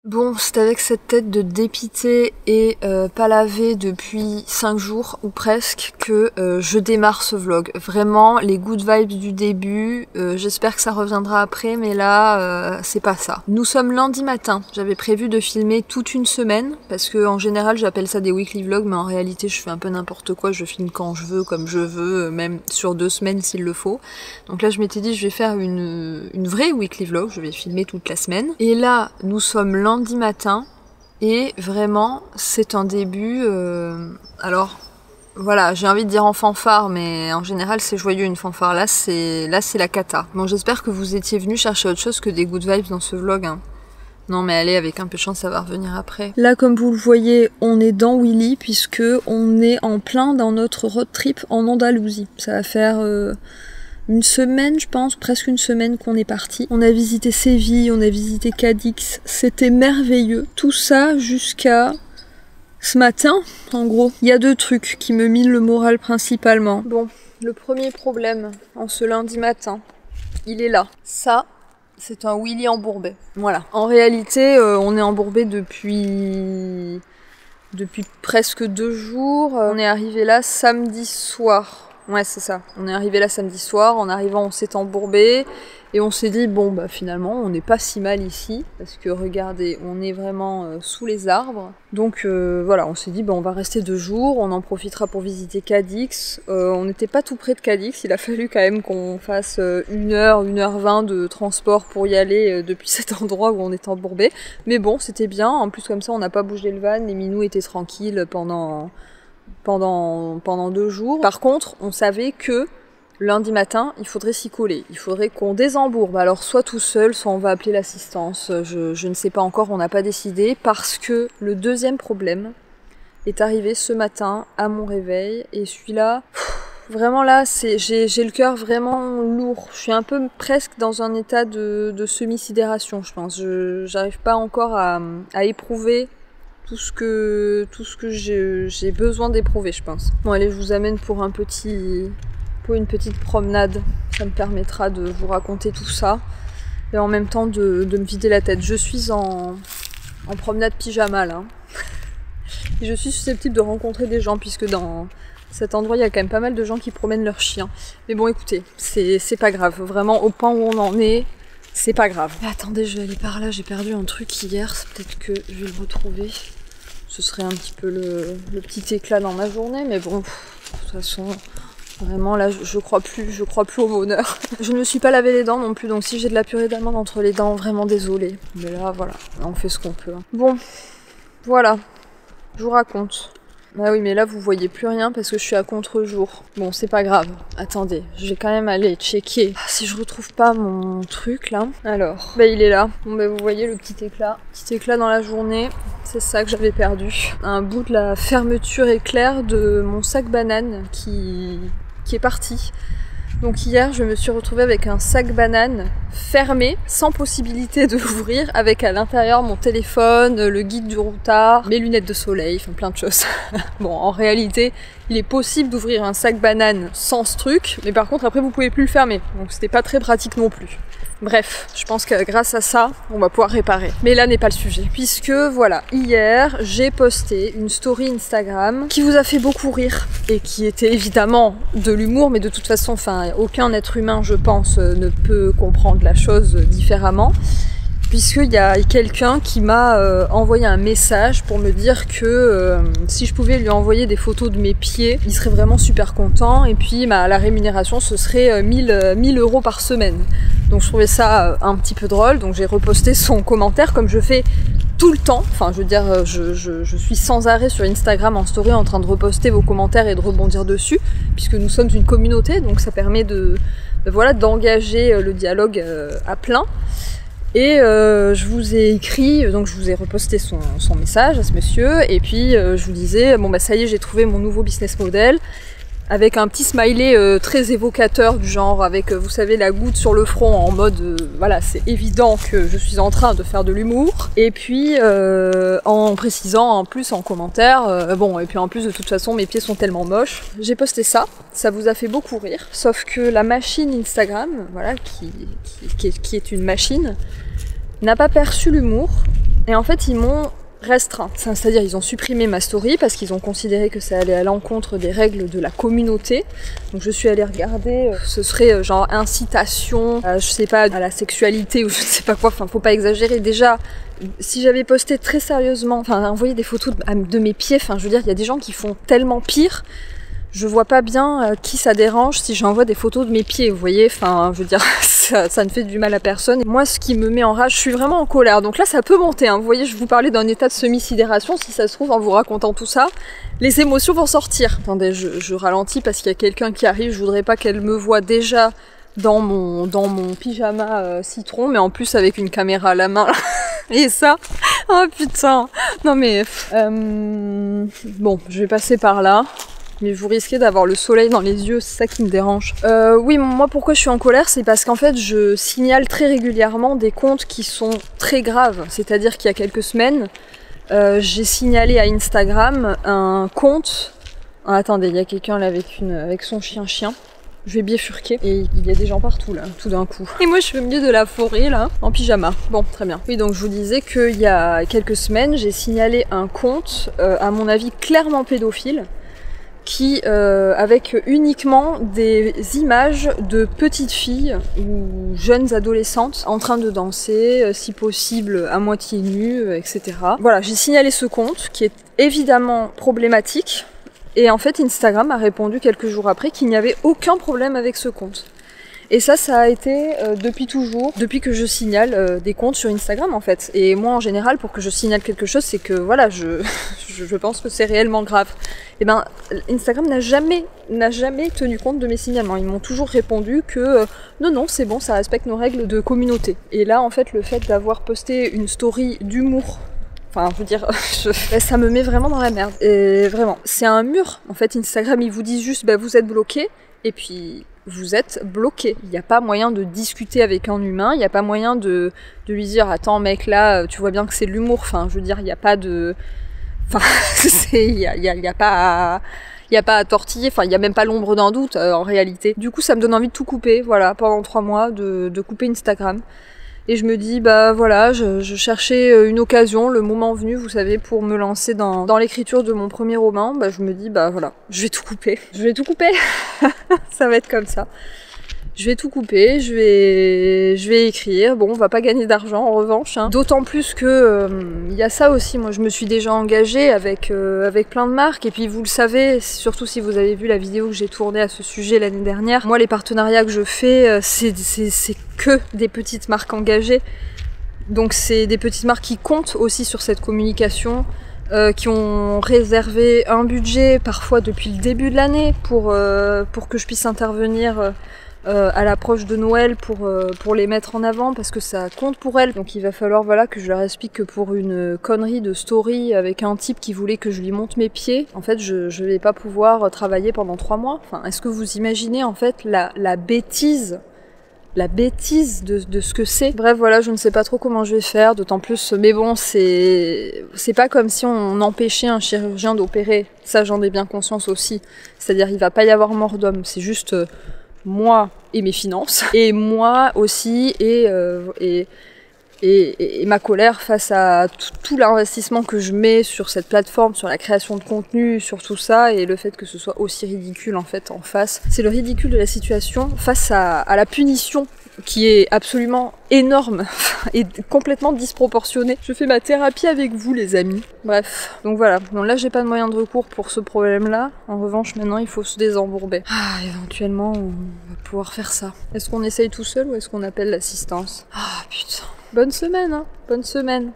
Bon, c'est avec cette tête de dépité et pas lavée depuis 5 jours ou presque que je démarre ce vlog. Vraiment, les good vibes du début, j'espère que ça reviendra après, mais là, c'est pas ça. Nous sommes lundi matin, j'avais prévu de filmer toute une semaine, parce que en général j'appelle ça des weekly vlogs, mais en réalité je fais un peu n'importe quoi, je filme quand je veux, comme je veux, même sur 2 semaines s'il le faut. Donc là je m'étais dit je vais faire une vraie weekly vlog, je vais filmer toute la semaine. Et là, nous sommes lundi matin et vraiment c'est un début alors voilà, j'ai envie de dire en fanfare, mais en général c'est joyeux une fanfare. Là c'est la cata. Bon, j'espère que vous étiez venus chercher autre chose que des good vibes dans ce vlog, hein. Non mais allez, avec un peu de chance ça va revenir après. Là, comme vous le voyez, on est dans Willy puisque on est en plein dans notre road trip en Andalousie. Ça va faire une semaine, je pense, presque une semaine qu'on est parti. On a visité Séville, on a visité Cadix, c'était merveilleux. Tout ça jusqu'à ce matin, en gros. Il y a 2 trucs qui me minent le moral principalement. Bon, le premier problème en ce lundi matin, il est là. Ça, c'est un Willy embourbé. Voilà. En réalité, on est embourbé depuis presque 2 jours. On est arrivé là samedi soir. Ouais, c'est ça. On est arrivé là samedi soir. En arrivant, on s'est embourbé et on s'est dit bon bah finalement on n'est pas si mal ici parce que regardez, on est vraiment sous les arbres. Donc voilà, on s'est dit bah on va rester 2 jours. On en profitera pour visiter Cadix. On n'était pas tout près de Cadix. Il a fallu quand même qu'on fasse 1 heure, 1h20 de transport pour y aller depuis cet endroit où on est embourbé. Mais bon, c'était bien. En plus comme ça, on n'a pas bougé le van. Les minous étaient tranquilles pendant 2 jours. Par contre, on savait que lundi matin, il faudrait s'y coller. Il faudrait qu'on désembourbe. Alors soit tout seul, soit on va appeler l'assistance. Je ne sais pas encore, on n'a pas décidé. Parce que le deuxième problème est arrivé ce matin à mon réveil. Et celui-là, vraiment là, j'ai le cœur vraiment lourd. Je suis un peu presque dans un état de semi-sidération, je pense. J'arrive pas encore à éprouver tout ce que j'ai besoin d'éprouver, je pense. Bon allez, je vous amène pour une petite promenade. Ça me permettra de vous raconter tout ça et en même temps de me vider la tête. Je suis en promenade pyjama là. Et je suis susceptible de rencontrer des gens puisque dans cet endroit il y a quand même pas mal de gens qui promènent leurs chiens. Mais bon écoutez, c'est pas grave. Vraiment au point où on en est, c'est pas grave. Mais attendez, je vais aller par là. J'ai perdu un truc hier. Peut-être que je vais le retrouver. Ce serait un petit peu le petit éclat dans ma journée, mais bon, de toute façon, vraiment là, je crois plus au bonheur. Je ne me suis pas lavé les dents non plus, donc si j'ai de la purée d'amande entre les dents, vraiment désolée. Mais là, voilà, on fait ce qu'on peut. Bon, voilà, je vous raconte. Ah oui, mais là, vous voyez plus rien parce que je suis à contre-jour. Bon, c'est pas grave. Attendez, je vais quand même aller checker si je retrouve pas mon truc, là. Alors, bah il est là. Bon, bah vous voyez le petit éclat dans la journée. C'est ça que j'avais perdu. Un bout de la fermeture éclair de mon sac banane qui est parti. Donc hier, je me suis retrouvée avec un sac banane fermé, sans possibilité de l'ouvrir, avec à l'intérieur mon téléphone, le guide du routard, mes lunettes de soleil, enfin plein de choses. Bon, en réalité, il est possible d'ouvrir un sac banane sans ce truc, mais par contre après vous pouvez plus le fermer, donc c'était pas très pratique non plus. Bref, je pense que grâce à ça, on va pouvoir réparer. Mais là n'est pas le sujet. Puisque voilà, hier, j'ai posté une story Instagram qui vous a fait beaucoup rire et qui était évidemment de l'humour, mais de toute façon, enfin, aucun être humain, je pense, ne peut comprendre la chose différemment. Puisqu'il y a quelqu'un qui m'a envoyé un message pour me dire que si je pouvais lui envoyer des photos de mes pieds, il serait vraiment super content. Et puis la rémunération, ce serait 1000 € par semaine. Donc je trouvais ça un petit peu drôle, donc j'ai reposté son commentaire comme je fais tout le temps. Enfin, je veux dire, je suis sans arrêt sur Instagram en story en train de reposter vos commentaires et de rebondir dessus, puisque nous sommes une communauté, donc ça permet voilà, d'engager le dialogue à plein. Et je vous ai écrit, donc je vous ai reposté son message à ce monsieur, et puis je vous disais, bon bah ça y est, j'ai trouvé mon nouveau business model, avec un petit smiley très évocateur du genre, avec, vous savez, la goutte sur le front en mode, voilà, c'est évident que je suis en train de faire de l'humour, et puis en précisant en plus en commentaire, bon, et puis en plus de toute façon mes pieds sont tellement moches, j'ai posté ça vous a fait beaucoup rire, sauf que la machine Instagram, voilà, qui est une machine, n'a pas perçu l'humour, Et en fait, ils m'ont restreint. C'est-à-dire, ils ont supprimé ma story parce qu'ils ont considéré que ça allait à l'encontre des règles de la communauté. Donc je suis allée regarder, ce serait genre incitation, je sais pas, à la sexualité ou je sais pas quoi, enfin faut pas exagérer. Déjà, si j'avais posté très sérieusement, enfin envoyé des photos de mes pieds, enfin je veux dire, il y a des gens qui font tellement pire. Je vois pas bien qui ça dérange si j'envoie des photos de mes pieds, vous voyez, enfin je veux dire, ça ne fait du mal à personne. Et moi, ce qui me met en rage, je suis vraiment en colère, donc là ça peut monter, hein. Vous voyez, je vous parlais d'un état de semi-sidération, si ça se trouve en vous racontant tout ça, les émotions vont sortir. Attendez, je ralentis parce qu'il y a quelqu'un qui arrive, je voudrais pas qu'elle me voie déjà dans mon pyjama citron, mais en plus avec une caméra à la main, et ça, oh putain, non mais, bon, je vais passer par là. Mais vous risquez d'avoir le soleil dans les yeux, c'est ça qui me dérange. Oui, moi pourquoi je suis en colère, c'est parce qu'en fait je signale très régulièrement des comptes qui sont très graves. C'est-à-dire qu'il y a quelques semaines, j'ai signalé à Instagram un compte... Ah, attendez, il y a quelqu'un là avec son chien. Je vais bifurquer et il y a des gens partout là, tout d'un coup. Et moi je suis au milieu de la forêt là, en pyjama. Bon, très bien. Oui, donc je vous disais qu'il y a quelques semaines, j'ai signalé un compte, à mon avis clairement pédophile, qui avec uniquement des images de petites filles ou jeunes adolescentes en train de danser, si possible à moitié nues, etc. Voilà, j'ai signalé ce compte qui est évidemment problématique et en fait Instagram a répondu quelques jours après qu'il n'y avait aucun problème avec ce compte. Et ça a été depuis toujours, depuis que je signale des comptes sur Instagram en fait. Et moi en général, pour que je signale quelque chose, c'est que voilà, je pense que c'est réellement grave. Et ben, Instagram n'a jamais tenu compte de mes signalements. Ils m'ont toujours répondu que non, c'est bon, ça respecte nos règles de communauté. Et là, en fait, le fait d'avoir posté une story d'humour, enfin, je veux dire, ça me met vraiment dans la merde. Et vraiment, c'est un mur. En fait, Instagram, ils vous disent juste, bah, vous êtes bloqué, et puis vous êtes bloqué. Il n'y a pas moyen de discuter avec un humain, il n'y a pas moyen de lui dire, attends mec, là, tu vois bien que c'est de l'humour. Enfin, je veux dire, il n'y a pas de... Enfin, il y a pas à tortiller, enfin il y a même pas l'ombre d'un doute en réalité. Du coup ça me donne envie de tout couper, voilà, pendant 3 mois, de couper Instagram. Et je me dis, bah voilà, je cherchais une occasion, le moment venu, vous savez, pour me lancer dans l'écriture de mon premier roman. Bah je me dis, bah voilà, je vais tout couper. Je vais tout couper. Ça va être comme ça. Je vais tout couper, je vais écrire. Bon, on va pas gagner d'argent en revanche, hein. D'autant plus que y a ça aussi. Moi, je me suis déjà engagée avec plein de marques. Et puis, vous le savez, surtout si vous avez vu la vidéo que j'ai tournée à ce sujet l'année dernière. Moi, les partenariats que je fais, c'est que des petites marques engagées. Donc, c'est des petites marques qui comptent aussi sur cette communication. Qui ont réservé un budget, parfois depuis le début de l'année, pour que je puisse intervenir à l'approche de Noël pour les mettre en avant parce que ça compte pour elles. Donc il va falloir voilà que je leur explique que pour une connerie de story avec un type qui voulait que je lui monte mes pieds, en fait je vais pas pouvoir travailler pendant 3 mois. Enfin, est-ce que vous imaginez en fait la bêtise de ce que c'est. Bref, voilà, je ne sais pas trop comment je vais faire, d'autant plus, mais bon, c'est pas comme si on empêchait un chirurgien d'opérer. Ça, j'en ai bien conscience aussi. C'est-à-dire, il va pas y avoir mort d'homme, c'est juste moi et mes finances, et moi aussi, et ma colère face à tout l'investissement que je mets sur cette plateforme, sur la création de contenu, sur tout ça, et le fait que ce soit aussi ridicule en fait en face. C'est le ridicule de la situation face à la punition qui est absolument énorme et complètement disproportionnée. Je fais ma thérapie avec vous les amis. Bref, donc voilà. Bon là j'ai pas de moyen de recours pour ce problème-là. En revanche maintenant il faut se désembourber. Ah, éventuellement on va pouvoir faire ça. Est-ce qu'on essaye tout seul ou est-ce qu'on appelle l'assistance? Ah putain. Bonne semaine, hein, bonne semaine.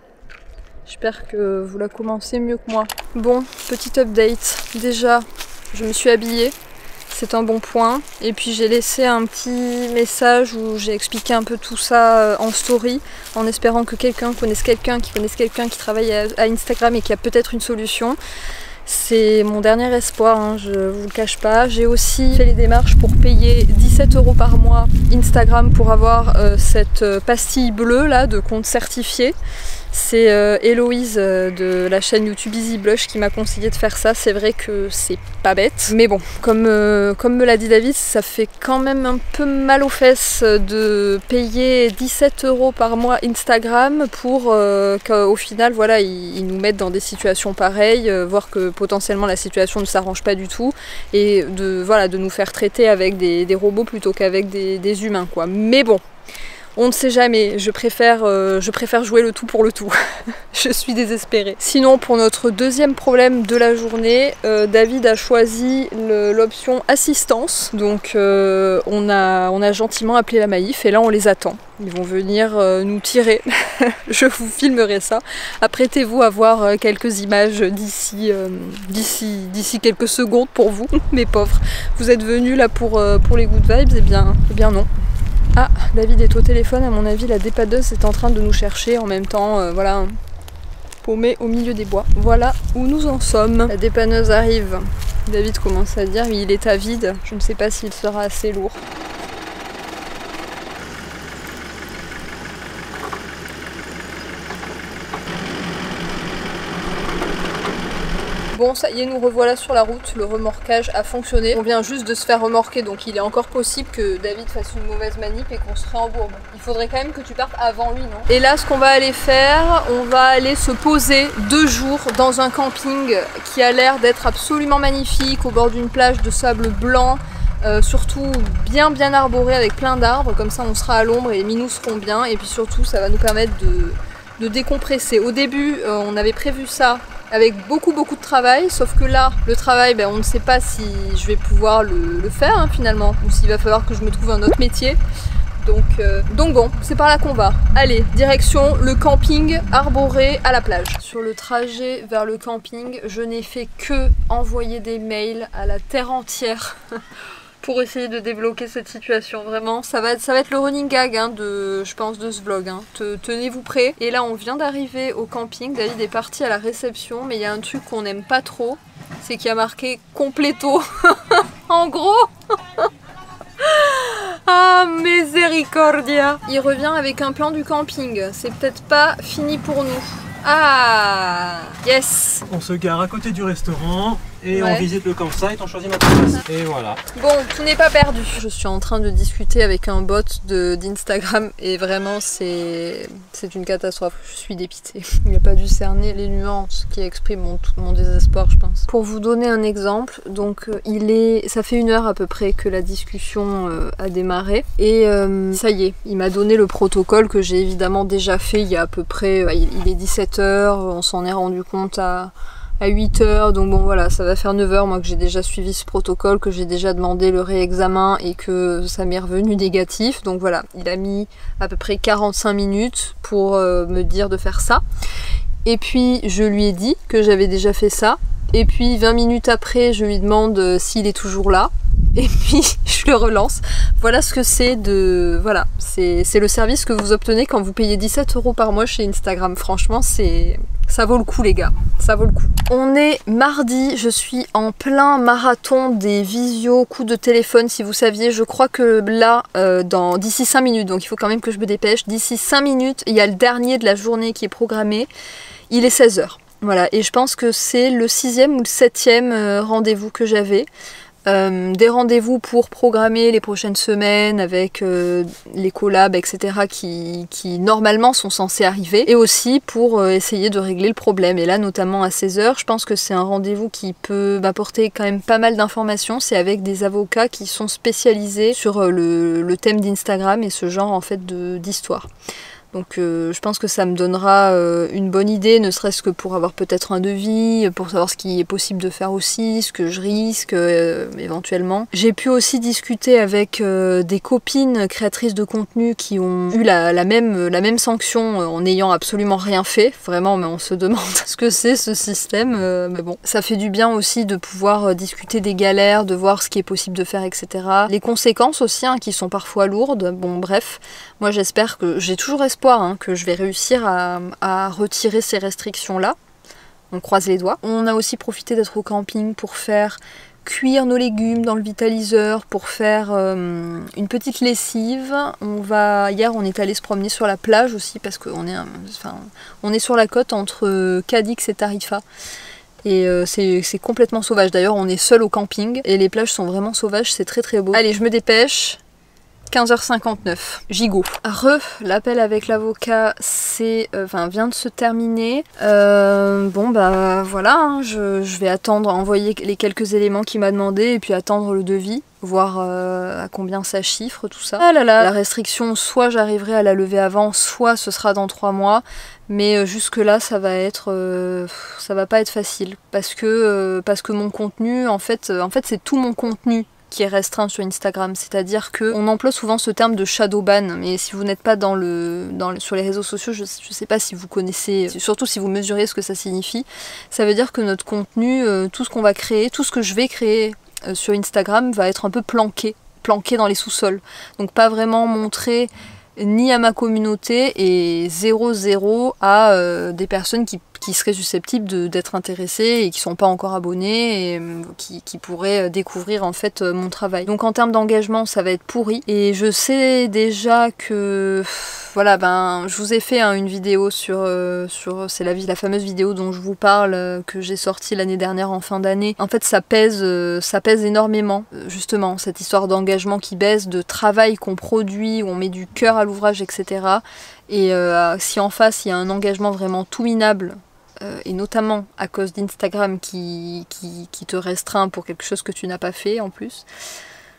J'espère que vous la commencez mieux que moi. Bon, petit update. Déjà, je me suis habillée. C'est un bon point. Et puis j'ai laissé un petit message où j'ai expliqué un peu tout ça en story, en espérant que quelqu'un connaisse quelqu'un qui travaille à Instagram et qui a peut-être une solution. C'est mon dernier espoir, hein, je vous le cache pas. J'ai aussi fait les démarches pour payer 17 € par mois Instagram pour avoir cette pastille bleue là de compte certifié. C'est Héloïse de la chaîne YouTube Easy Blush qui m'a conseillé de faire ça. C'est vrai que c'est pas bête. Mais bon, comme me l'a dit David, ça fait quand même un peu mal aux fesses de payer 17 € par mois Instagram pour qu'au final, voilà, ils nous mettent dans des situations pareilles, voir que potentiellement la situation ne s'arrange pas du tout et de nous faire traiter avec des robots plutôt qu'avec des humains, quoi. Mais bon. On ne sait jamais, je préfère jouer le tout pour le tout. Je suis désespérée. Sinon, pour notre deuxième problème de la journée, David a choisi l'option assistance. Donc on a gentiment appelé la Maïf et là on les attend. Ils vont venir nous tirer. Je vous filmerai ça. Apprêtez-vous à voir quelques images d'ici quelques secondes pour vous, mes pauvres. Vous êtes venus là pour les good vibes? Eh bien non. Ah, David est au téléphone, à mon avis la dépanneuse est en train de nous chercher en même temps, voilà, paumé au milieu des bois. Voilà où nous en sommes. La dépanneuse arrive. David commence à dire, il est à vide, je ne sais pas s'il sera assez lourd. Bon, ça y est, nous revoilà sur la route, le remorquage a fonctionné. On vient juste de se faire remorquer, donc il est encore possible que David fasse une mauvaise manip et qu'on se réembourbe. Il faudrait quand même que tu partes avant lui, non? Et là, ce qu'on va aller faire, on va aller se poser 2 jours dans un camping qui a l'air d'être absolument magnifique, au bord d'une plage de sable blanc. Surtout bien arboré avec plein d'arbres, comme ça on sera à l'ombre et les minous seront bien, et puis surtout ça va nous permettre de décompresser. Au début, on avait prévu ça avec beaucoup de travail, sauf que là, le travail, on ne sait pas si je vais pouvoir le faire hein, finalement, ou s'il va falloir que je me trouve un autre métier. Donc bon, c'est par là qu'on va. Allez, direction le camping arboré à la plage. Sur le trajet vers le camping, je n'ai fait que envoyer des mails à la terre entière pour essayer de débloquer cette situation. Vraiment, ça va être le running gag hein, je pense de ce vlog. Hein. Tenez-vous prêts. Et là, on vient d'arriver au camping. David est parti à la réception, mais il y a un truc qu'on n'aime pas trop, c'est qu'il y a marqué completo. En gros. Ah, miséricordia. Il revient avec un plan du camping. C'est peut-être pas fini pour nous. Ah, yes. On se gare à côté du restaurant et ouais. On visite le campsite, on choisit notre place. Et voilà. Bon, tout n'est pas perdu. Je suis en train de discuter avec un bot d'Instagram et vraiment c'est une catastrophe. Je suis dépitée. Il n'a pas dû cerner les nuances qui expriment mon désespoir, je pense. Pour vous donner un exemple, donc ça fait 1 heure à peu près que la discussion a démarré et ça y est, il m'a donné le protocole que j'ai évidemment déjà fait il y a à peu près, il est 17 h, on s'en est rendu compte à 8 h, donc bon voilà, ça va faire 9 h moi que j'ai déjà suivi ce protocole, que j'ai déjà demandé le réexamen et que ça m'est revenu négatif, donc voilà, il a mis à peu près 45 minutes pour me dire de faire ça, et puis je lui ai dit que j'avais déjà fait ça, et puis 20 minutes après je lui demande s'il est toujours là, et puis je le relance. Voilà ce que c'est voilà, c'est le service que vous obtenez quand vous payez 17 € par mois chez Instagram. Franchement, ça vaut le coup les gars, ça vaut le coup. On est mardi, je suis en plein marathon des visios, coups de téléphone si vous saviez. Je crois que là, d'ici 5 minutes, donc il faut quand même que je me dépêche, d'ici 5 minutes, il y a le dernier de la journée qui est programmé, il est 16 h. Voilà, et je pense que c'est le 6e ou le 7e rendez-vous que j'avais. Des rendez-vous pour programmer les prochaines semaines avec les collabs etc qui normalement sont censés arriver, et aussi pour essayer de régler le problème, et là notamment à 16 h je pense que c'est un rendez-vous qui peut m'apporter quand même pas mal d'informations. C'est avec des avocats qui sont spécialisés sur le thème d'Instagram et ce genre en fait d'histoire. Donc je pense que ça me donnera une bonne idée, ne serait-ce que pour avoir peut-être un devis, pour savoir ce qui est possible de faire aussi, ce que je risque éventuellement. J'ai pu aussi discuter avec des copines créatrices de contenu qui ont eu la même sanction en n'ayant absolument rien fait. Vraiment, mais on se demande ce que c'est ce système. Mais bon, ça fait du bien aussi de pouvoir discuter des galères, de voir ce qui est possible de faire, etc. Les conséquences aussi, hein, qui sont parfois lourdes. Bon, bref, moi j'espère que j'ai toujours espoir que je vais réussir à retirer ces restrictions-là. On croise les doigts. On a aussi profité d'être au camping pour faire cuire nos légumes dans le vitaliseur pour faire une petite lessive. Hier on est allé se promener sur la plage aussi parce qu'on est, on est sur la côte entre Cadix et Tarifa. Et c'est complètement sauvage. D'ailleurs on est seul au camping et les plages sont vraiment sauvages, c'est très très beau. Allez, je me dépêche. 15h59, gigot. L'appel avec l'avocat vient de se terminer. Bon bah voilà, hein, je vais attendre, envoyer les quelques éléments qu'il m'a demandé et puis attendre le devis, voir à combien ça chiffre, tout ça. Ah là là, la restriction, soit j'arriverai à la lever avant, soit ce sera dans 3 mois. Mais jusque là ça va pas être facile parce que mon contenu, en fait c'est tout mon contenu qui est restreint sur Instagram, c'est-à-dire qu'on emploie souvent ce terme de shadow ban, mais si vous n'êtes pas sur les réseaux sociaux, je sais pas si vous connaissez, surtout si vous mesurez ce que ça signifie, ça veut dire que notre contenu, tout ce qu'on va créer, tout ce que je vais créer sur Instagram va être un peu planqué dans les sous-sols, donc pas vraiment montré ni à ma communauté et 0 à des personnes qui seraient susceptibles d'être intéressées et qui sont pas encore abonnées et qui pourraient découvrir en fait mon travail. Donc en termes d'engagement ça va être pourri et je sais déjà que voilà, je vous ai fait une vidéo sur c'est la fameuse vidéo dont je vous parle que j'ai sortie l'année dernière en fin d'année. En fait ça pèse énormément justement cette histoire d'engagement qui baisse, de travail qu'on produit, où on met du cœur à l'ouvrage, etc. Et si en face il y a un engagement vraiment tout minable, et notamment à cause d'Instagram qui te restreint pour quelque chose que tu n'as pas fait en plus,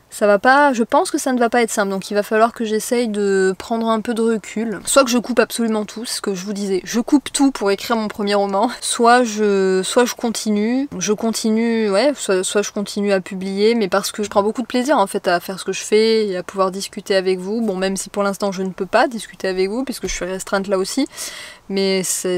ça va pas, je pense que ça ne va pas être simple, donc il va falloir que j'essaye de prendre un peu de recul. Soit que je coupe absolument tout, ce que je vous disais, je coupe tout pour écrire mon premier roman, soit je continue, soit je continue à publier, mais parce que je prends beaucoup de plaisir en fait à faire ce que je fais et à pouvoir discuter avec vous, bon même si pour l'instant je ne peux pas discuter avec vous puisque je suis restreinte là aussi, mais c'est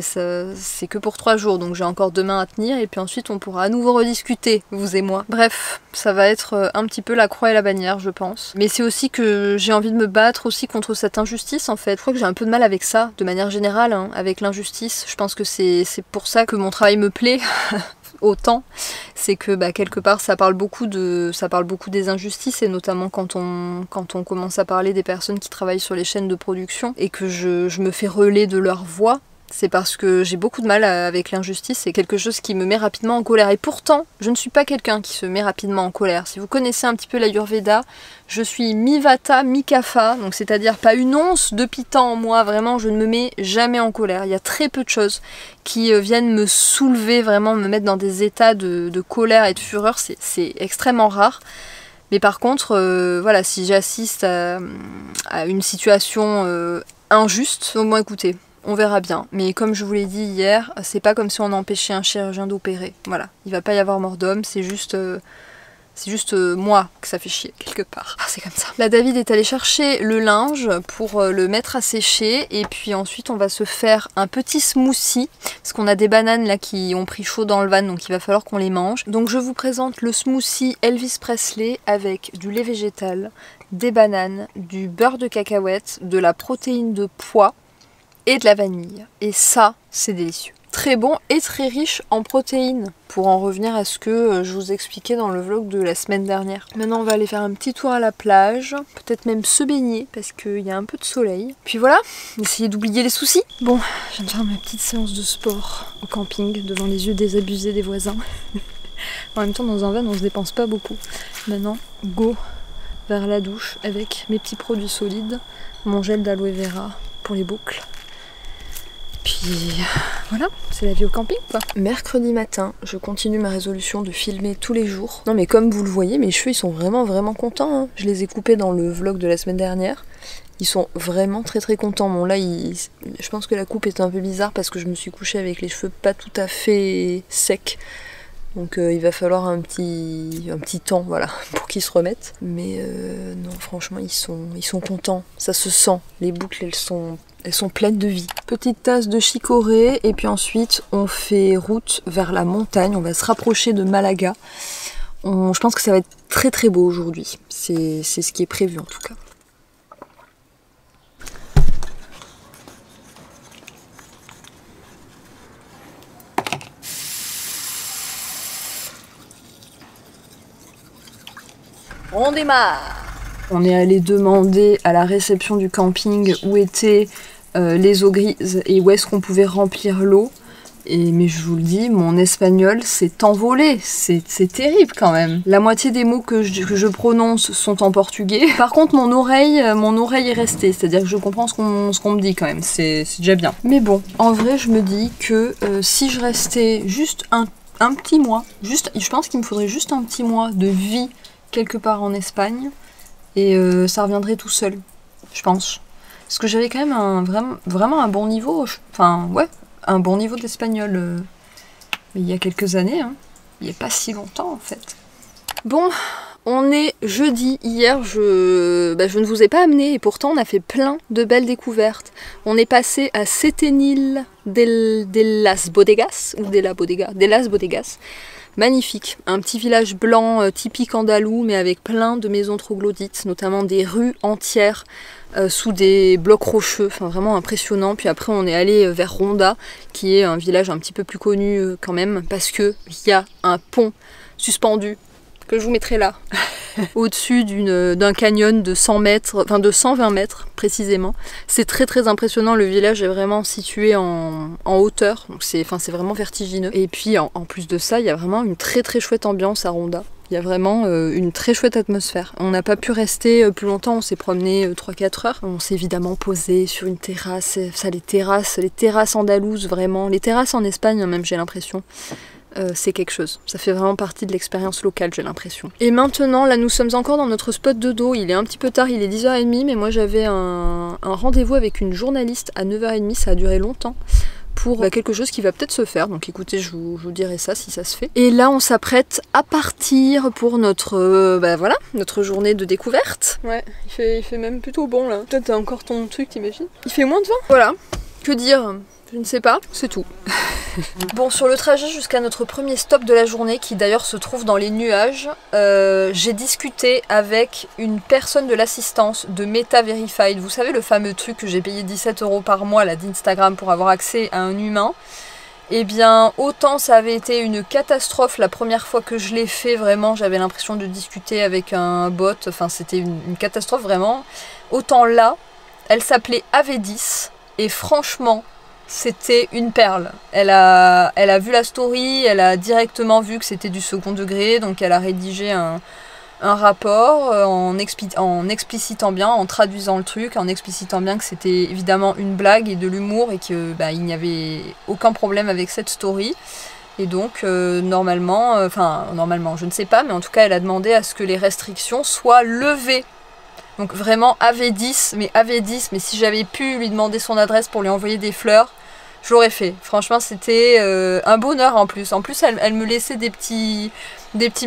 que pour 3 jours, donc j'ai encore demain à tenir et puis ensuite on pourra à nouveau rediscuter, vous et moi. Bref, ça va être un petit peu la croix et la bannière, je pense. Mais c'est aussi que j'ai envie de me battre aussi contre cette injustice en fait. Je crois que j'ai un peu de mal avec ça, de manière générale, hein, avec l'injustice. Je pense que c'est pour ça que mon travail me plaît autant, c'est que quelque part ça parle beaucoup des injustices et notamment quand on commence à parler des personnes qui travaillent sur les chaînes de production et que je me fais relais de leur voix. C'est parce que j'ai beaucoup de mal avec l'injustice, c'est quelque chose qui me met rapidement en colère. Et pourtant, je ne suis pas quelqu'un qui se met rapidement en colère. Si vous connaissez un petit peu l'Ayurveda, je suis mi-vata, mi-kapha, donc c'est-à-dire pas une once de pitta en moi, vraiment je ne me mets jamais en colère. Il y a très peu de choses qui viennent me soulever, vraiment me mettre dans des états de colère et de fureur, c'est extrêmement rare. Mais par contre, voilà, si j'assiste à une situation injuste, donc bon écoutez, on verra bien. Mais comme je vous l'ai dit hier, c'est pas comme si on empêchait un chirurgien d'opérer. Voilà, il va pas y avoir mort d'homme, c'est juste moi que ça fait chier quelque part. Ah, c'est comme ça. Là, David est allé chercher le linge pour le mettre à sécher et puis ensuite on va se faire un petit smoothie parce qu'on a des bananes là qui ont pris chaud dans le van, donc il va falloir qu'on les mange. Donc je vous présente le smoothie Elvis Presley avec du lait végétal, des bananes, du beurre de cacahuète, de la protéine de pois et de la vanille. Et ça, c'est délicieux. Très bon et très riche en protéines, pour en revenir à ce que je vous expliquais dans le vlog de la semaine dernière. Maintenant on va aller faire un petit tour à la plage, peut-être même se baigner parce qu'il y a un peu de soleil. Puis voilà, essayer d'oublier les soucis. Bon, je viens de faire ma petite séance de sport au camping devant les yeux désabusés des voisins. En même temps dans un van on se dépense pas beaucoup. Maintenant, go vers la douche avec mes petits produits solides, mon gel d'aloe vera pour les boucles. Puis voilà, c'est la vie au camping quoi. Mercredi matin, je continue ma résolution de filmer tous les jours. Non mais comme vous le voyez, mes cheveux ils sont vraiment contents. Hein. Je les ai coupés dans le vlog de la semaine dernière. Ils sont vraiment très contents. Bon là, je pense que la coupe est un peu bizarre parce que je me suis couchée avec les cheveux pas tout à fait secs. Donc il va falloir un petit temps voilà, pour qu'ils se remettent. Mais non, franchement, ils sont contents. Ça se sent. Les boucles, elles sont pleines de vie. Petite tasse de chicorée et puis ensuite on fait route vers la montagne. On va se rapprocher de Malaga. Je pense que ça va être très beau aujourd'hui. C'est ce qui est prévu en tout cas. On démarre. On est allé demander à la réception du camping où étaient les eaux grises et où est-ce qu'on pouvait remplir l'eau. Mais je vous le dis, mon espagnol s'est envolé, c'est terrible quand même. La moitié des mots que je prononce sont en portugais. Par contre, mon oreille est restée, c'est-à-dire que je comprends ce qu'on me dit quand même, c'est déjà bien. Mais bon, en vrai, je me dis que si je restais juste un petit mois, je pense qu'il me faudrait juste un petit mois de vie quelque part en Espagne, et ça reviendrait tout seul, je pense. Parce que j'avais quand même vraiment un bon niveau, enfin ouais, un bon niveau d'espagnol il y a quelques années, hein. Il n'y a pas si longtemps en fait. Bon, on est jeudi. Hier, je ne vous ai pas amené et pourtant on a fait plein de belles découvertes. On est passé à Setenil de las Bodegas, ou de las Bodegas. Magnifique, un petit village blanc typique andalou, mais avec plein de maisons troglodytes, notamment des rues entières sous des blocs rocheux, enfin vraiment impressionnant. Puis après on est allé vers Ronda, qui est un village un petit peu plus connu quand même, parce que il y a un pont suspendu, que je vous mettrai là, au-dessus d'un canyon de 100 mètres, enfin de 120 mètres précisément. C'est très impressionnant, le village est vraiment situé en hauteur, donc c'est vraiment vertigineux. Et puis en plus de ça, il y a vraiment une très chouette ambiance à Ronda. Il y a vraiment une très chouette atmosphère. On n'a pas pu rester plus longtemps, on s'est promené 3-4 heures. On s'est évidemment posé sur une terrasse, ça les terrasses andalouses vraiment, les terrasses en Espagne même j'ai l'impression. C'est quelque chose. Ça fait vraiment partie de l'expérience locale, j'ai l'impression. Et maintenant, là, nous sommes encore dans notre spot de dos. Il est un petit peu tard, il est 10h30, mais moi j'avais un rendez-vous avec une journaliste à 9h30, ça a duré longtemps, pour quelque chose qui va peut-être se faire. Donc écoutez, je vous dirai ça si ça se fait. Et là, on s'apprête à partir pour notre, notre journée de découverte. Ouais, il fait même plutôt bon, là. Toi, t'as encore ton truc, t'imagines? Il fait moins de 20. Voilà. Que dire? Je ne sais pas, c'est tout. Bon, sur le trajet jusqu'à notre premier stop de la journée, qui d'ailleurs se trouve dans les nuages, j'ai discuté avec une personne de l'assistance de Meta Verified. Vous savez, le fameux truc que j'ai payé 17 € par mois là d'Instagram pour avoir accès à un humain. Eh bien, autant ça avait été une catastrophe la première fois que je l'ai fait, vraiment, j'avais l'impression de discuter avec un bot, enfin c'était une catastrophe vraiment. Autant là, elle s'appelait AV10, et franchement, c'était une perle. Elle a vu la story, elle a directement vu que c'était du second degré, donc elle a rédigé un rapport en explicitant bien, en traduisant le truc, en explicitant bien que c'était évidemment une blague et de l'humour et qu'il n'y avait aucun problème avec cette story. Et donc normalement, je ne sais pas, mais en tout cas elle a demandé à ce que les restrictions soient levées. Donc vraiment AV10, mais si j'avais pu lui demander son adresse pour lui envoyer des fleurs, je l'aurais fait. Franchement, c'était un bonheur en plus. En plus, elle me laissait des petits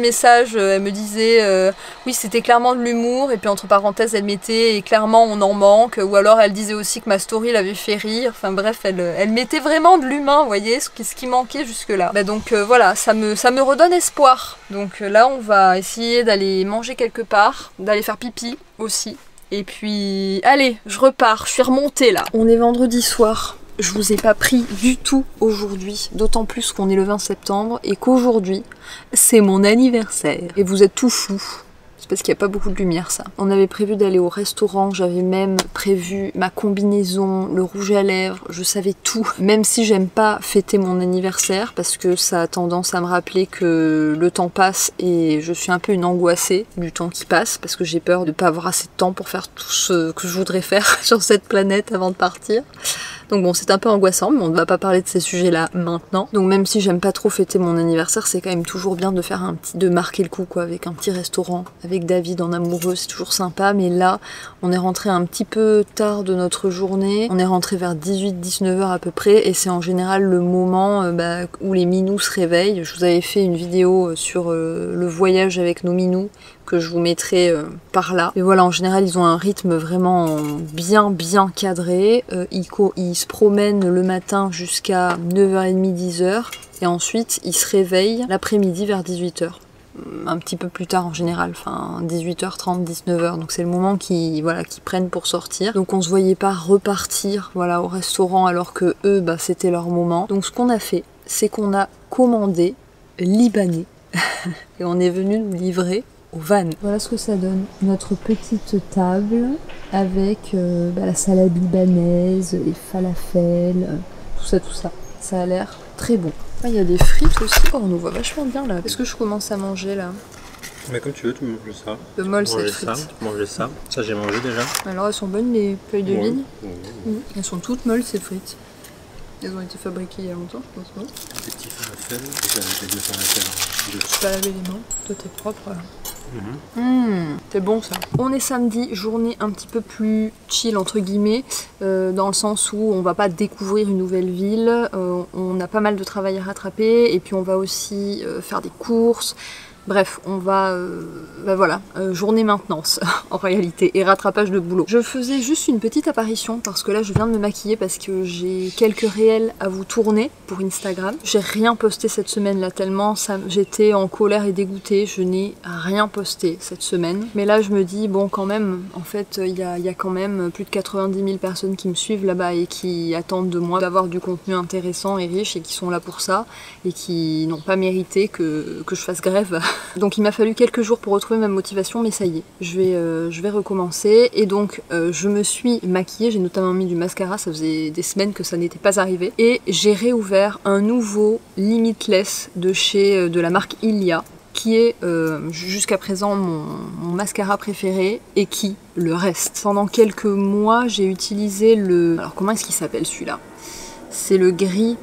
messages. Elle me disait oui, c'était clairement de l'humour. Et puis entre parenthèses, elle mettait et clairement on en manque. Ou alors elle disait aussi que ma story l'avait fait rire. Enfin bref, elle mettait vraiment de l'humain, vous voyez, ce qui manquait jusque-là. Donc voilà, ça me redonne espoir. Donc là, on va essayer d'aller manger quelque part, d'aller faire pipi aussi. Et puis, allez, je repars. Je suis remontée là. On est vendredi soir. Je vous ai pas pris du tout aujourd'hui, d'autant plus qu'on est le 20 septembre et qu'aujourd'hui, c'est mon anniversaire. Et vous êtes tout fou. C'est parce qu'il n'y a pas beaucoup de lumière, ça. On avait prévu d'aller au restaurant, j'avais même prévu ma combinaison, le rouge à lèvres, je savais tout. Même si j'aime pas fêter mon anniversaire, parce que ça a tendance à me rappeler que le temps passe et je suis un peu une angoissée du temps qui passe, parce que j'ai peur de pas avoir assez de temps pour faire tout ce que je voudrais faire sur cette planète avant de partir. Donc bon, c'est un peu angoissant, mais on ne va pas parler de ces sujets-là maintenant. Donc même si j'aime pas trop fêter mon anniversaire, c'est quand même toujours bien de faire de marquer le coup, quoi, avec un petit restaurant, avec David en amoureux, c'est toujours sympa. Mais là, on est rentré un petit peu tard de notre journée. On est rentré vers 18-19h à peu près, et c'est en général le moment où les minous se réveillent. Je vous avais fait une vidéo sur le voyage avec nos minous, que je vous mettrai par là. Et voilà, en général, ils ont un rythme vraiment bien cadré. Ils se promènent le matin jusqu'à 9h30, 10h. Et ensuite, ils se réveillent l'après-midi vers 18h. Un petit peu plus tard en général, enfin 18h30, 19h. Donc c'est le moment qu'ils prennent pour sortir. Donc on se voyait pas repartir au restaurant alors que eux, c'était leur moment. Donc ce qu'on a fait, c'est qu'on a commandé libanais. Et on est venu nous livrer au van. Voilà ce que ça donne. Notre petite table avec la salade libanaise, les falafels, tout ça. Ça a l'air très bon. Ah, il y a des frites aussi. Oh, on nous voit vachement bien là. Qu'est-ce que je commence à manger là? Mais comme tu veux, tu manges ça. Le molle, c'est frites. Manger ça. Ça, j'ai mangé déjà. Alors, elles sont bonnes les feuilles de vigne. Oui. Elles sont toutes molles ces frites. Elles ont été fabriquées il y a longtemps, je pense. Des petits falafels. J'ai deux falafels dessus. Tu vas laver les mains. Toi, t'es propre. C'est bon ça. On est samedi, journée un petit peu plus chill entre guillemets, dans le sens où on va pas découvrir une nouvelle ville, on a pas mal de travail à rattraper et puis on va aussi faire des courses. Bref, on va, journée maintenance en réalité et rattrapage de boulot. Je faisais juste une petite apparition parce que là je viens de me maquiller parce que j'ai quelques réels à vous tourner pour Instagram. J'ai rien posté cette semaine là tellement j'étais en colère et dégoûtée, je n'ai rien posté cette semaine. Mais là je me dis bon quand même, en fait il y a quand même plus de 90 000 personnes qui me suivent là-bas et qui attendent de moi d'avoir du contenu intéressant et riche et qui sont là pour ça et qui n'ont pas mérité que je fasse grève. Donc il m'a fallu quelques jours pour retrouver ma motivation, mais ça y est, je vais recommencer. Et donc je me suis maquillée, j'ai notamment mis du mascara, ça faisait des semaines que ça n'était pas arrivé. Et j'ai réouvert un nouveau Limitless de la marque Ilia, qui est jusqu'à présent mon mascara préféré et qui le reste. Pendant quelques mois, j'ai utilisé Alors comment est-ce qu'il s'appelle celui-là? C'est le gris.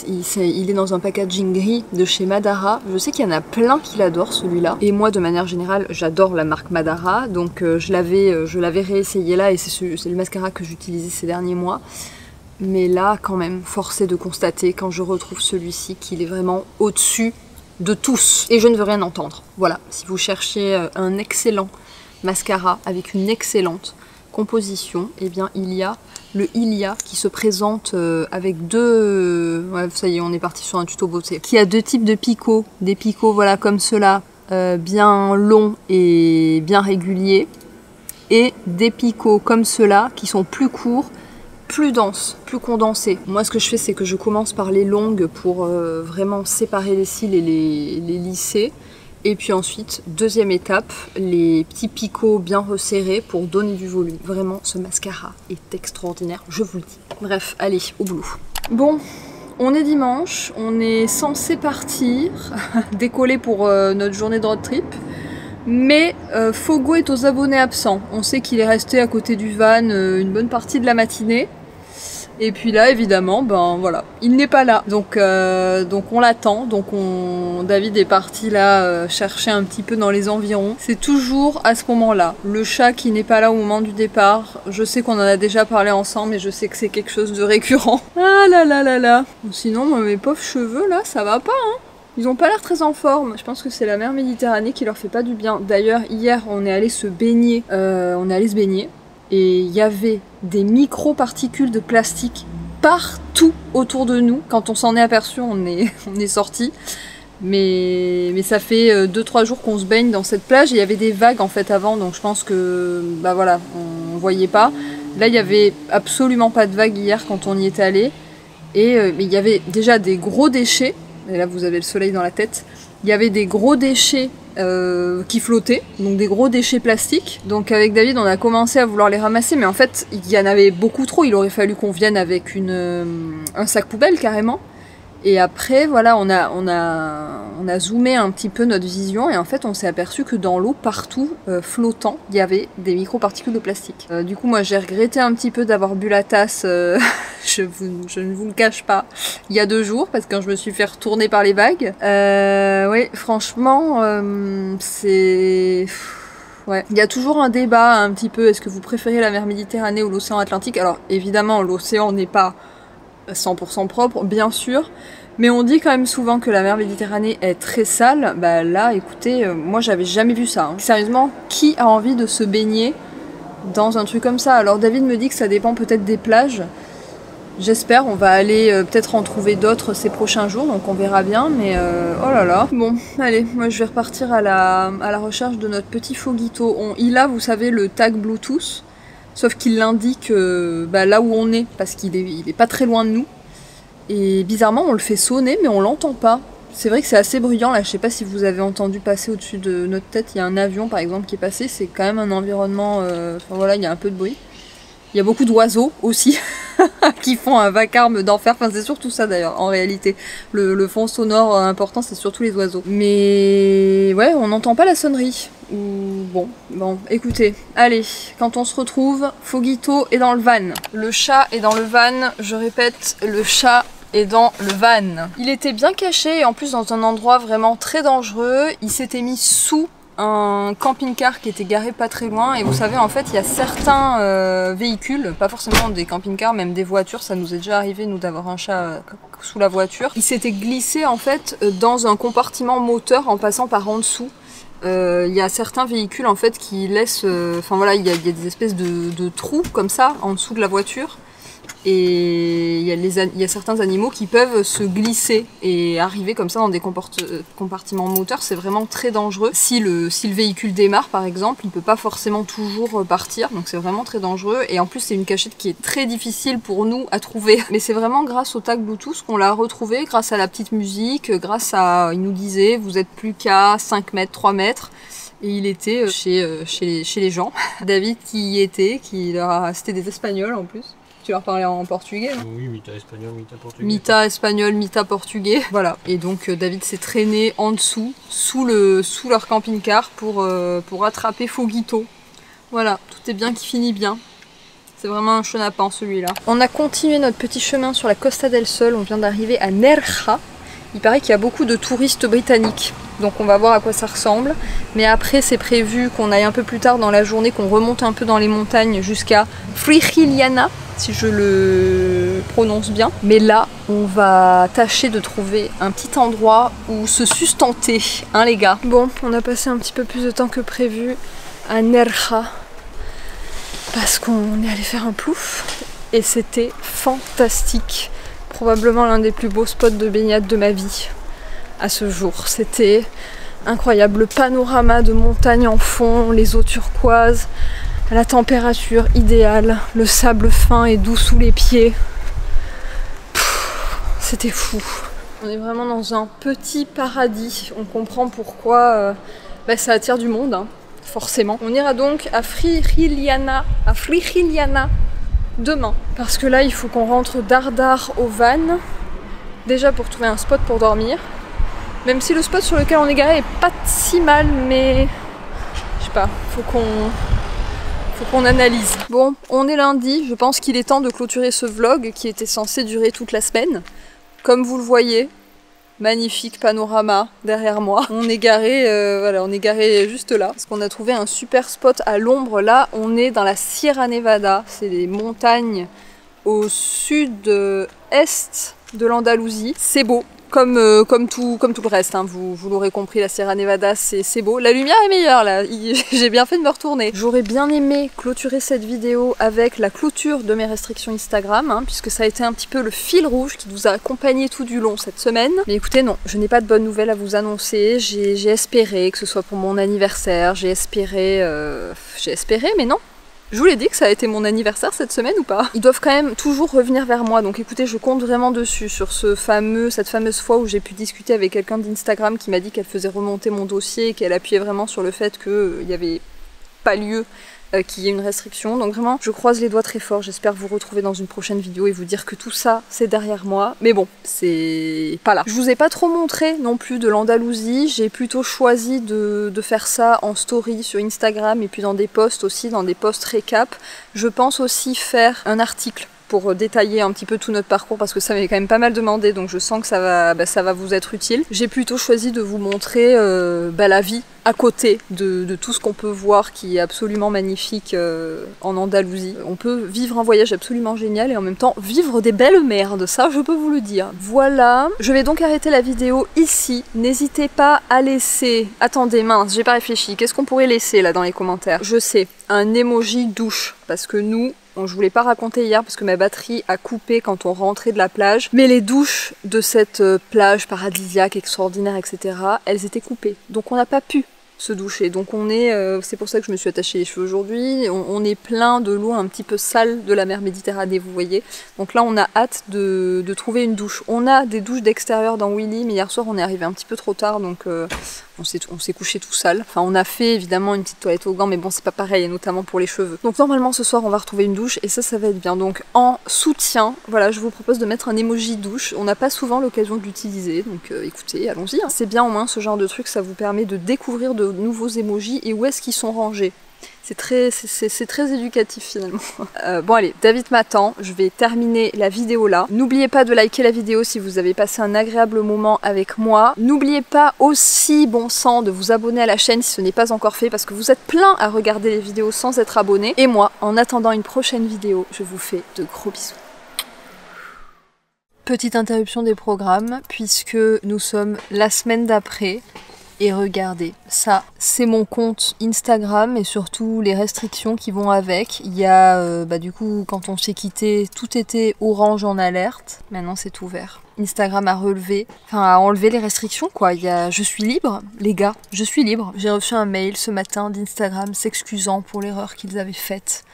Il est dans un packaging gris de chez Madara. Je sais qu'il y en a plein qui l'adorent celui-là. Et moi de manière générale j'adore la marque Madara. Donc je l'avais réessayé là et c'est le mascara que j'utilisais ces derniers mois. Mais là quand même, force est de constater quand je retrouve celui-ci qu'il est vraiment au-dessus de tous. Et je ne veux rien entendre. Voilà, si vous cherchez un excellent mascara avec une excellente composition, eh bien il y a le Ilia qui se présente avec deux... Ouais, ça y est, on est parti sur un tuto beauté. Qui a deux types de picots. Des picots, voilà, comme ceux-là, bien longs et bien réguliers. Et des picots comme ceux-là, qui sont plus courts, plus denses, plus condensés. Moi, ce que je fais, c'est que je commence par les longues pour vraiment séparer les cils et les lisser. Et puis ensuite, deuxième étape, les petits picots bien resserrés pour donner du volume. Vraiment, ce mascara est extraordinaire, je vous le dis. Bref, allez, au boulot. Bon, on est dimanche, on est censé partir, décoller pour notre journée de road trip. Mais Fogo est aux abonnés absents. On sait qu'il est resté à côté du van une bonne partie de la matinée. Et puis là, évidemment, ben voilà, il n'est pas là. Donc on l'attend. David est parti là chercher un petit peu dans les environs. C'est toujours à ce moment-là. Le chat qui n'est pas là au moment du départ. Je sais qu'on en a déjà parlé ensemble, et je sais que c'est quelque chose de récurrent. Ah là là là là. Sinon, moi, mes pauvres cheveux là, ça va pas, hein. Ils ont pas l'air très en forme. Je pense que c'est la mer Méditerranée qui leur fait pas du bien. D'ailleurs, hier, on est allé se baigner. Et il y avait des micro-particules de plastique partout autour de nous. Quand on s'en est aperçu, on est sorti. Mais ça fait 2-3 jours qu'on se baigne dans cette plage. Et il y avait des vagues en fait avant, donc je pense que bah voilà, on voyait pas. Là, il y avait absolument pas de vagues hier quand on y est allé. Et il y avait déjà des gros déchets. Et là, vous avez le soleil dans la tête. Il y avait des gros déchets qui flottaient, donc des gros déchets plastiques. Donc avec David, on a commencé à vouloir les ramasser, mais en fait, il y en avait beaucoup trop. Il aurait fallu qu'on vienne avec un sac poubelle carrément. Et après, voilà, on a zoomé un petit peu notre vision et en fait, on s'est aperçu que dans l'eau, partout, flottant, il y avait des microparticules de plastique. Du coup, moi, j'ai regretté un petit peu d'avoir bu la tasse, je ne vous le cache pas, il y a 2 jours, parce que quand je me suis fait retourner par les vagues. Oui, franchement, c'est... Ouais. Il y a toujours un débat un petit peu, est-ce que vous préférez la mer Méditerranée ou l'océan Atlantique? Alors, évidemment, l'océan n'est pas 100% propre, bien sûr, mais on dit quand même souvent que la mer Méditerranée est très sale. Bah là, écoutez, moi j'avais jamais vu ça, hein. Sérieusement, qui a envie de se baigner dans un truc comme ça? Alors David me dit que ça dépend peut-être des plages. J'espère, on va aller peut-être en trouver d'autres ces prochains jours, donc on verra bien, mais oh là là. Bon, allez, moi je vais repartir à la recherche de notre petit Foguito. Il a, vous savez, le tag Bluetooth. Sauf qu'il l'indique là où on est, parce qu'il est pas très loin de nous. Et bizarrement, on le fait sonner, mais on l'entend pas. C'est vrai que c'est assez bruyant là, je sais pas si vous avez entendu passer au-dessus de notre tête, il y a un avion par exemple qui est passé, c'est quand même un environnement, enfin voilà, il y a un peu de bruit. Il y a beaucoup d'oiseaux aussi qui font un vacarme d'enfer, enfin c'est surtout ça d'ailleurs en réalité. Le fond sonore important c'est surtout les oiseaux. Mais ouais, on n'entend pas la sonnerie. Bon, écoutez, allez, quand on se retrouve, Foguito est dans le van. Le chat est dans le van, je répète, le chat est dans le van. Il était bien caché et en plus dans un endroit vraiment très dangereux. Il s'était mis sous un camping-car qui était garé pas très loin et vous savez en fait il y a certains véhicules, pas forcément des camping-cars, même des voitures, ça nous est déjà arrivé nous d'avoir un chat sous la voiture. Il s'était glissé en fait dans un compartiment moteur en passant par en dessous. Il y a certains véhicules en fait qui laissent, enfin voilà, il y a des espèces de trous comme ça en dessous de la voiture. Et il y a certains animaux qui peuvent se glisser et arriver comme ça dans des compartiments moteurs, c'est vraiment très dangereux. Si le véhicule démarre par exemple, il peut pas forcément toujours partir, donc c'est vraiment très dangereux. Et en plus c'est une cachette qui est très difficile pour nous à trouver. Mais c'est vraiment grâce au tag Bluetooth qu'on l'a retrouvé, grâce à la petite musique, grâce à, il nous disait, vous êtes plus qu'à 5 mètres, 3 mètres. Et il était chez les gens. David qui y était, c'était des Espagnols en plus. Tu leur parlais en portugais, hein? Oui, mita espagnol, mita portugais. Mita espagnol, mita portugais. Voilà. Et donc David s'est traîné en dessous, sous leur camping-car pour attraper Foguito. Voilà, tout est bien qui finit bien. C'est vraiment un chenapan celui-là. On a continué notre petit chemin sur la Costa del Sol. On vient d'arriver à Nerja. Il paraît qu'il y a beaucoup de touristes britanniques. Donc on va voir à quoi ça ressemble. Mais après c'est prévu qu'on aille un peu plus tard dans la journée, qu'on remonte un peu dans les montagnes jusqu'à Frigiliana, si je le prononce bien. Mais là, on va tâcher de trouver un petit endroit où se sustenter, hein les gars. Bon, on a passé un petit peu plus de temps que prévu à Nerja, parce qu'on est allé faire un plouf, et c'était fantastique. Probablement l'un des plus beaux spots de baignade de ma vie à ce jour. C'était incroyable, le panorama de montagne en fond, les eaux turquoises, la température idéale, le sable fin et doux sous les pieds. C'était fou. On est vraiment dans un petit paradis. On comprend pourquoi ça attire du monde, hein, forcément. On ira donc à Frigiliana demain. Parce que là, il faut qu'on rentre dardard au van. Déjà pour trouver un spot pour dormir. Même si le spot sur lequel on est garé est pas si mal, mais je sais pas, faut qu'on analyse. Bon, on est lundi, je pense qu'il est temps de clôturer ce vlog qui était censé durer toute la semaine. Comme vous le voyez, magnifique panorama derrière moi. On est garé, voilà, on est garé juste là, parce qu'on a trouvé un super spot à l'ombre. Là, on est dans la Sierra Nevada, c'est des montagnes au sud-est de l'Andalousie. C'est beau. Comme tout le reste, hein. Vous l'aurez compris, la Sierra Nevada c'est beau. La lumière est meilleure là, j'ai bien fait de me retourner. J'aurais bien aimé clôturer cette vidéo avec la clôture de mes restrictions Instagram, hein, puisque ça a été un petit peu le fil rouge qui nous a accompagné tout du long cette semaine. Mais écoutez, non, je n'ai pas de bonnes nouvelles à vous annoncer. J'ai espéré que ce soit pour mon anniversaire, j'ai espéré, mais non. Je vous l'ai dit que ça a été mon anniversaire cette semaine ou pas? Ils doivent quand même toujours revenir vers moi, donc écoutez, je compte vraiment dessus, sur cette fameuse fois où j'ai pu discuter avec quelqu'un d'Instagram qui m'a dit qu'elle faisait remonter mon dossier et qu'elle appuyait vraiment sur le fait qu'il n'y avait pas lieu qu'il y ait une restriction. Donc vraiment, je croise les doigts très fort, j'espère vous retrouver dans une prochaine vidéo et vous dire que tout ça, c'est derrière moi. Mais bon, c'est pas là. Je vous ai pas trop montré non plus de l'Andalousie, j'ai plutôt choisi de faire ça en story sur Instagram et puis dans des posts aussi, dans des posts récap. Je pense aussi faire un article pour détailler un petit peu tout notre parcours parce que ça m'avait quand même pas mal demandé, donc je sens que ça va vous être utile. J'ai plutôt choisi de vous montrer la vie à côté de tout ce qu'on peut voir qui est absolument magnifique en Andalousie. On peut vivre un voyage absolument génial et en même temps vivre des belles merdes, ça je peux vous le dire. Voilà, je vais donc arrêter la vidéo ici. N'hésitez pas à laisser... Attendez, mince, j'ai pas réfléchi. Qu'est-ce qu'on pourrait laisser là dans les commentaires? Je sais, un emoji douche, parce que nous... Bon, je vous l'ai pas raconté hier parce que ma batterie a coupé quand on rentrait de la plage. Mais les douches de cette plage paradisiaque, extraordinaire, etc., elles étaient coupées. Donc on n'a pas pu se doucher. Donc on est, c'est pour ça que je me suis attachée les cheveux aujourd'hui, on est plein de l'eau un petit peu sale de la mer Méditerranée, vous voyez. Donc là on a hâte de trouver une douche. On a des douches d'extérieur dans Willy, mais hier soir on est arrivé un petit peu trop tard, donc on s'est couché tout sale. Enfin on a fait évidemment une petite toilette au gant, mais bon c'est pas pareil, notamment pour les cheveux. Donc normalement ce soir on va retrouver une douche et ça va être bien. Donc en soutien, voilà, je vous propose de mettre un emoji douche. On n'a pas souvent l'occasion de l'utiliser, donc écoutez, allons-y. Hein. C'est bien au moins ce genre de truc, ça vous permet de découvrir de nouveaux emojis et où est-ce qu'ils sont rangés. C'est très éducatif finalement. Bon allez, David m'attend, je vais terminer la vidéo là. N'oubliez pas de liker la vidéo si vous avez passé un agréable moment avec moi. N'oubliez pas aussi, bon sang, de vous abonner à la chaîne si ce n'est pas encore fait parce que vous êtes plein à regarder les vidéos sans être abonné. Et moi, en attendant une prochaine vidéo, je vous fais de gros bisous. Petite interruption des programmes puisque nous sommes la semaine d'après. Et regardez, ça c'est mon compte Instagram et surtout les restrictions qui vont avec. Il y a, du coup, quand on s'est quitté, tout était orange en alerte. Maintenant c'est tout vert. Instagram a enlevé les restrictions quoi. Je suis libre, les gars, je suis libre. J'ai reçu un mail ce matin d'Instagram s'excusant pour l'erreur qu'ils avaient faite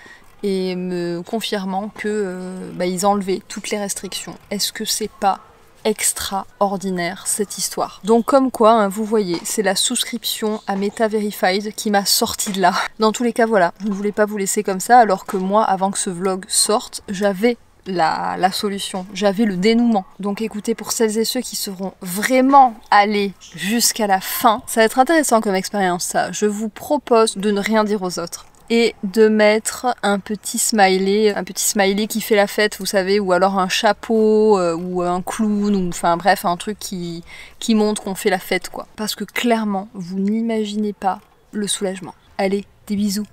et me confirmant que ils enlevaient toutes les restrictions. Est-ce que c'est pas extraordinaire cette histoire? Donc comme quoi, hein, vous voyez, c'est la souscription à Meta Verified qui m'a sorti de là. Dans tous les cas, voilà, je ne voulais pas vous laisser comme ça, alors que moi, avant que ce vlog sorte, j'avais la solution, j'avais le dénouement. Donc écoutez, pour celles et ceux qui seront vraiment allés jusqu'à la fin, ça va être intéressant comme expérience ça. Je vous propose de ne rien dire aux autres. Et de mettre un petit smiley qui fait la fête, vous savez, ou alors un chapeau, ou un clown, ou enfin bref, un truc qui montre qu'on fait la fête, quoi. Parce que clairement, vous n'imaginez pas le soulagement. Allez, des bisous.